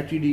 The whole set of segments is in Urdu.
HED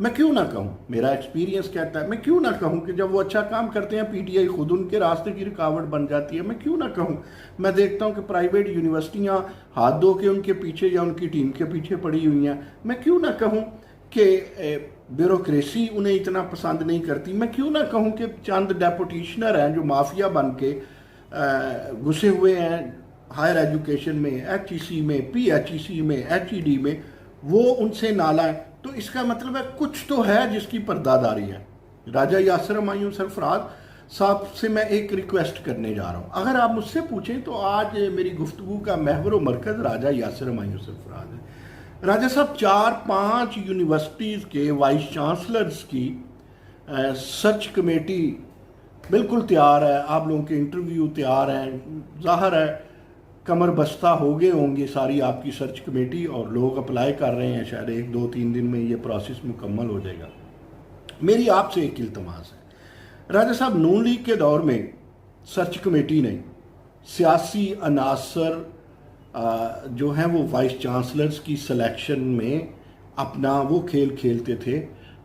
میں کیوں نہ کہوں، میرا ایکسپیرینس کہتا ہے، میں کیوں نہ کہوں کہ جب وہ اچھا کام کرتے ہیں پی ٹی آئی خود ان کے راستے کی رکاوٹ بن جاتی ہے، میں کیوں نہ کہوں۔ میں دیکھتا ہوں کہ پرائیویٹ یونیورسٹیاں ہاتھ دھو کے ان کے پیچھے یا ان کی ٹیم کے پیچھے پڑی ہوئی ہیں، میں کیوں نہ کہوں کہ بیوروکریسی انہیں اتنا پسند نہیں کرتی، میں کیوں نہ کہوں کہ چند ڈیپوٹیشنر ہیں جو مافیا بن کے گھسے ہوئے ہیں ہائر ایجوکیشن میں، ایچ ای سی میں، پی ایچ ای سی میں، ایچ ای ڈی میں، وہ ان سے نالا ہے۔ تو اس کا مطلب ہے کچھ تو ہے جس کی پرداداری ہے۔ راجہ یاسر ہمایوں سرفراز صاحب سے میں ایک ریکویسٹ کرنے جا رہا ہوں، اگر آپ مجھ سے پوچھیں تو آج میری گفتگو کا محور و مرکز راجہ یاسر ہمایوں سرفراز ہے۔ راجہ صاحب 4-5 یونیورسٹیز کے وائس چانسلرز کی سرچ کمیٹی بالکل تیار ہے، آپ لوگوں کے انٹرویو تیار ہیں، ظاہر ہے کمر بستہ ہو گئے ہوں گے ساری آپ کی سرچ کمیٹی، اور لوگ اپلائی کر رہے ہیں، شاید 1-2-3 دن میں یہ پروسیس مکمل ہو جائے گا۔ میری آپ سے ایک التماس ہے، راجہ صاحب نون لیگ کے دور میں سرچ کمیٹی نے سیاسی عناصر جو ہیں وہ وائس چانسلرز کی سلیکشن میں اپنا وہ کھیل کھیلتے تھے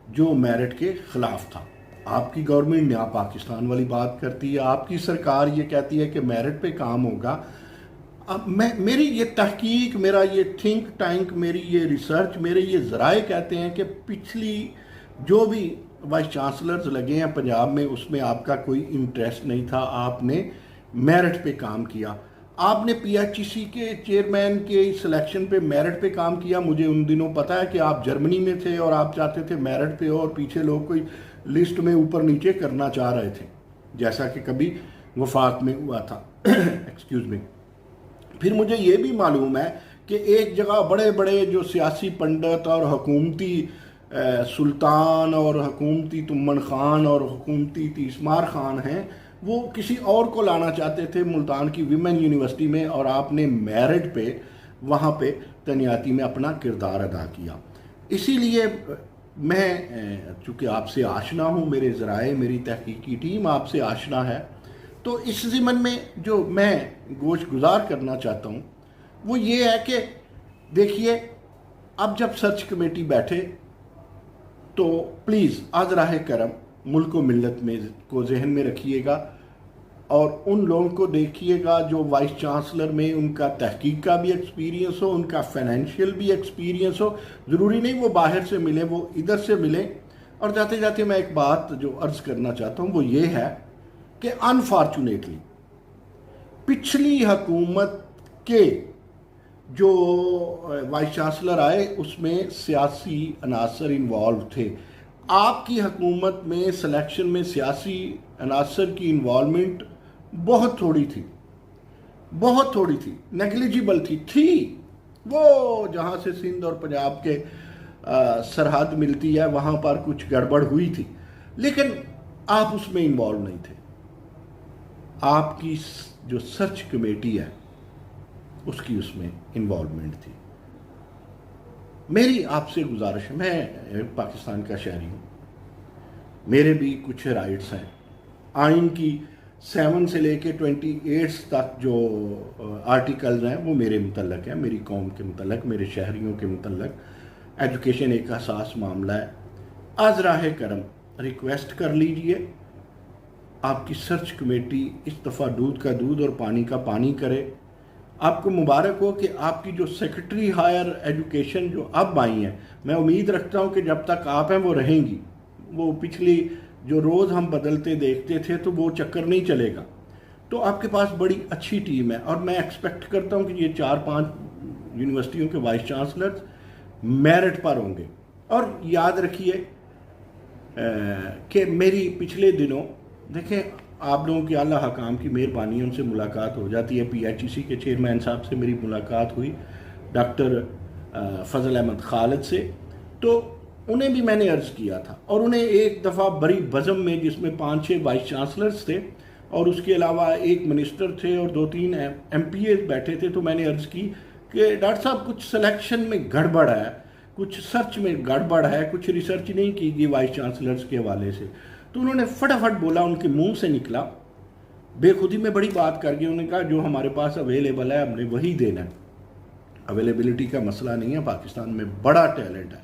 جو میرٹ کے خلاف تھا۔ آپ کی گورنمنٹ نیا پاکستان والی بات کرتی ہے، آپ کی سرکار یہ کہتی ہے کہ میرٹ پہ کام ہوگا۔ اب میری یہ تحقیق، میرا یہ تھنک ٹینک، میری یہ ریسرچ، میرے یہ ذرائع کہتے ہیں کہ پچھلی جو بھی وائس چانسلرز لگے ہیں پنجاب میں، اس میں آپ کا کوئی انٹرسٹ نہیں تھا، آپ نے میرٹ پہ کام کیا۔ آپ نے پی ایچ ای سی کے چیئرمین کے سلیکشن پہ میرٹ پہ کام کیا۔ مجھے ان دنوں پتہ ہے کہ آپ جرمنی میں تھے اور آپ چاہتے تھے میرٹ پہ ہو، اور پیچھے لوگ کوئی لسٹ میں اوپر نیچے کرنا چاہ رہے تھے، جیسا کہ کبھی وفاق میں ہوا تھا۔ Excuse me. پھر مجھے یہ بھی معلوم ہے کہ ایک جگہ بڑے بڑے جو سیاسی پنڈت اور حکومتی سلطان اور حکومتی تمن خان اور حکومتی تیسمار خان ہیں، وہ کسی اور کو لانا چاہتے تھے ملتان کی ویمن یونیورسٹی میں، اور آپ نے میرٹ پہ وہاں پہ تعیناتی میں اپنا کردار ادا کیا۔ اسی لیے میں چونکہ آپ سے آشنا ہوں، میرے ذرائع، میری تحقیقی ٹیم آپ سے آشنا ہے، تو اس ضمن میں جو میں گوش گزار کرنا چاہتا ہوں وہ یہ ہے کہ دیکھیے، اب جب سرچ کمیٹی بیٹھے تو پلیز از راہ کرم ملک و ملت میں کو ذہن میں رکھیے گا، اور ان لوگوں کو دیکھیے گا جو وائس چانسلر میں ان کا تحقیق کا بھی ایکسپیرینس ہو، ان کا فائنینشیل بھی ایکسپیرینس ہو، ضروری نہیں وہ باہر سے ملیں، وہ ادھر سے ملیں۔ اور جاتے جاتے میں ایک بات جو عرض کرنا چاہتا ہوں وہ یہ ہے کہ انفارچونیٹلی پچھلی حکومت کے جو وائس چانسلر آئے اس میں سیاسی عناصر انوالو تھے۔ آپ کی حکومت میں سلیکشن میں سیاسی عناصر کی انوالومنٹ بہت تھوڑی تھی، بہت تھوڑی تھی، نیگلیجیبل تھی۔ وہ جہاں سے سندھ اور پنجاب کے سرحد ملتی ہے وہاں پر کچھ گڑبڑ ہوئی تھی، لیکن آپ اس میں انوالو نہیں تھے۔ آپ کی جو سرچ کمیٹی ہے اس کی اس میں انوالومنٹ تھی۔ میری آپ سے گزارش ہے، میں پاکستان کا شہری ہوں، میرے بھی کچھ رائٹس ہیں۔ آئین کی 7 سے لے کے 28 تک جو آرٹیکلز ہیں وہ میرے متعلق ہیں، میری قوم کے متعلق، میرے شہریوں کے متعلق۔ ایجوکیشن ایک حساس معاملہ ہے۔ از راہ کرم ریکویسٹ کر لیجئے آپ کی سرچ کمیٹی اس دفعہ دودھ کا دودھ اور پانی کا پانی کرے۔ آپ کو مبارک ہو کہ آپ کی جو سیکرٹری ہائر ایجوکیشن جو اب آئی ہیں، میں امید رکھتا ہوں کہ جب تک آپ ہیں وہ رہیں گی۔ وہ پچھلی جو روز ہم بدلتے دیکھتے تھے تو وہ چکر نہیں چلے گا۔ تو آپ کے پاس بڑی اچھی ٹیم ہے، اور میں ایکسپیکٹ کرتا ہوں کہ یہ 4-5 یونیورسٹیوں کے وائس چانسلرز میرٹ پر ہوں گے۔ اور یاد رکھیے کہ میری پچھلے دنوں دیکھیں آپ لوگوں کی اعلیٰ حکام کی مہربانی، ان سے ملاقات ہو جاتی ہے۔ پی ایچ ای سی کے چیئرمین صاحب سے میری ملاقات ہوئی، ڈاکٹر فضل احمد خالد سے، تو انہیں بھی میں نے عرض کیا تھا، اور انہیں ایک دفعہ بڑی بزم میں جس میں 5-6 وائس چانسلرز تھے اور اس کے علاوہ ایک منسٹر تھے اور 2-3 ایم پی اے بیٹھے تھے، تو میں نے عرض کی کہ ڈاکٹر صاحب کچھ سلیکشن میں گڑبڑ ہے، کچھ سرچ میں گڑبڑ ہے، کچھ ریسرچ نہیں کی گئی وائس چانسلرز کے حوالے سے۔ تو انہوں نے فٹافٹ بولا، ان کے منہ سے نکلا، بے خودی میں بڑی بات کر گئی، انہوں نے کہا جو ہمارے پاس اویلیبل ہے ہم نے وہی دینا ہے۔ اویلیبلٹی کا مسئلہ نہیں ہے، پاکستان میں بڑا ٹیلنٹ ہے،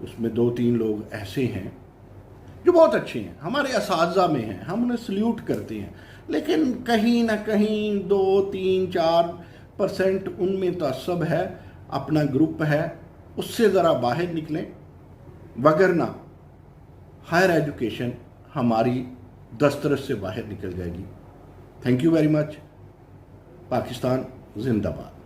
اس میں 2-3 لوگ ایسے ہیں جو بہت اچھے ہیں، ہمارے اساتذہ میں ہیں، ہم انہیں سلیوٹ کرتے ہیں، لیکن کہیں نہ کہیں 2-3-4% ان میں تعصب ہے، اپنا گروپ ہے، اس سے ذرا باہر نکلیں، وگرنہ ہائر ایجوکیشن ہماری دسترس سے باہر نکل جائے گی۔ Thank you very much. Pakistan زندہ باد۔